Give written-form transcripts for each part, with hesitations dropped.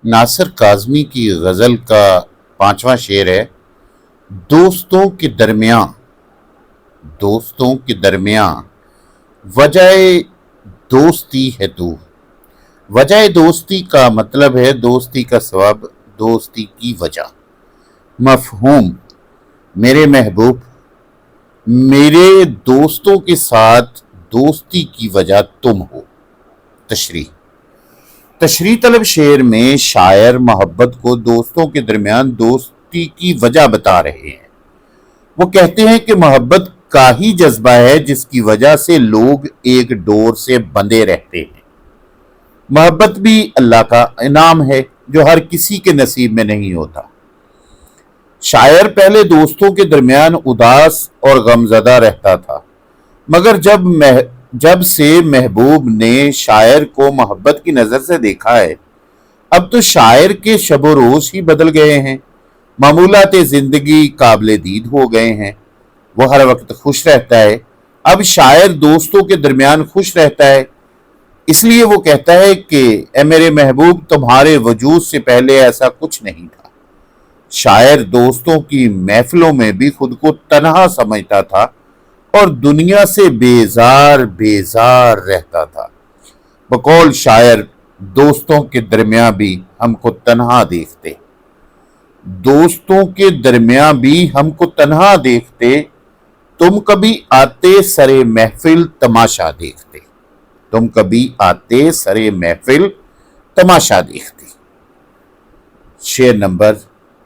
नासिर काज़मी की गज़ल का 5वां शेर है। दोस्तों के दरमियां वजह दोस्ती है तू। वजह दोस्ती का मतलब है दोस्ती का सबब, दोस्ती की वजह। मफहूम, मेरे महबूब, मेरे दोस्तों के साथ दोस्ती की वजह तुम हो। तशरीह तलब शेर में शायर मोहब्बत को दोस्तों के दरमियान दोस्ती की वजह बता रहे हैं। वो कहते हैं कि मोहब्बत का ही जज्बा है जिसकी वजह से लोग एक डोर से बंधे रहते हैं। मोहब्बत भी अल्लाह का इनाम है जो हर किसी के नसीब में नहीं होता। शायर पहले दोस्तों के दरमियान उदास और गमज़दा रहता था, मगर जब से महबूब ने शायर को मोहब्बत की नज़र से देखा है, अब तो शायर के शबो रोज ही बदल गए हैं। मामूलात ज़िंदगी काबिल दीद हो गए हैं। वो हर वक्त खुश रहता है। अब शायर दोस्तों के दरमियान खुश रहता है, इसलिए वो कहता है कि ए मेरे महबूब, तुम्हारे वजूद से पहले ऐसा कुछ नहीं था। शायर दोस्तों की महफिलों में भी खुद को तन्हा समझता था और दुनिया से बेजार बेजार रहता था। बकौल शायर, दोस्तों के दरमियां भी हमको तन्हा देखते। दोस्तों के दरमियां भी हमको तन्हा देखते, तुम कभी आते सरे महफिल तमाशा देखते। तुम कभी आते सरे महफिल तमाशा देखते। शेर नंबर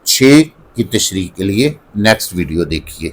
6 की तशरीह के लिए नेक्स्ट वीडियो देखिए।